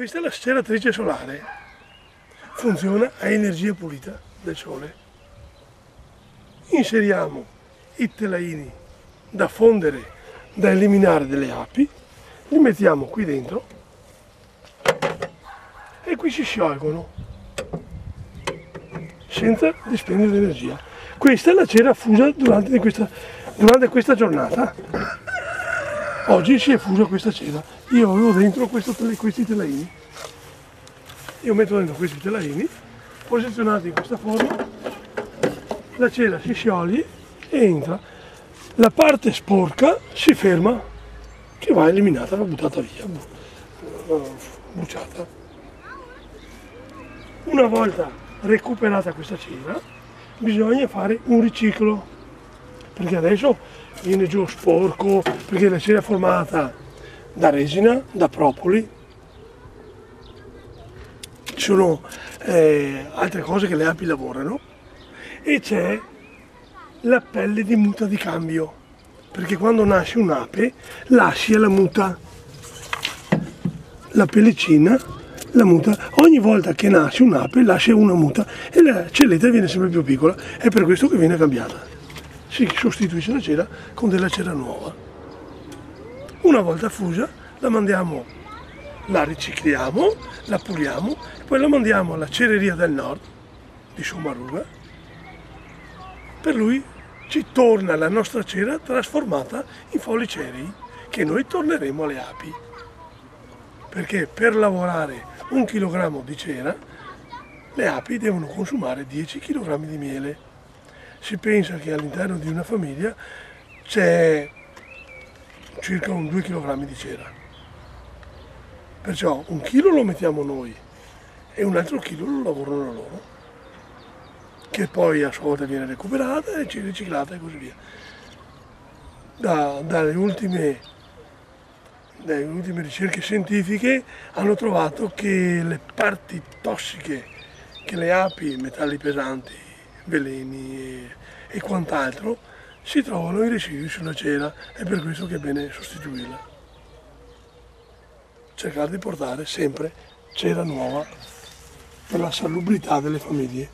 Questa è la sceratrice solare, funziona a energia pulita del sole. Inseriamo i telaini da fondere, da eliminare delle api, li mettiamo qui dentro e qui si sciolgono senza dispendere energia. Questa è la cera fusa durante questa giornata. Oggi si è fusa questa cera. Io avevo dentro questi telaini. Io metto dentro questi telaini, posizionati in questa forma, la cera si scioglie e entra. La parte sporca si ferma, che va eliminata, va buttata via, bruciata. Una volta recuperata questa cera, bisogna fare un riciclo, perché adesso viene giù sporco, perché la cera è formata da resina, da propoli. Ci sono altre cose che le api lavorano, e c'è la pelle di muta di cambio, perché quando nasce un'ape lascia la muta, la pellicina, la muta. Ogni volta che nasce un'ape lascia una muta e la celletta viene sempre più piccola, è per questo che viene cambiata. Si sostituisce la cera con della cera nuova. Una volta fusa la ricicliamo, la puliamo e poi la mandiamo alla cereria del nord di Sommaruga. Per lui ci torna la nostra cera trasformata in fogli cerei, che noi torneremo alle api. Perché per lavorare 1 chilogrammo di cera le api devono consumare 10 kg di miele. Si pensa che all'interno di una famiglia c'è circa 2 kg di cera. Perciò 1 chilo lo mettiamo noi e un altro chilo lo lavorano loro, che poi a sua volta viene recuperata e riciclata e così via. Dalle ultime ricerche scientifiche hanno trovato che le parti tossiche che le api, metalli pesanti, veleni e quant'altro, si trovano i residui sulla cera, è per questo che è bene sostituirla. Cercare di portare sempre cera nuova per la salubrità delle famiglie.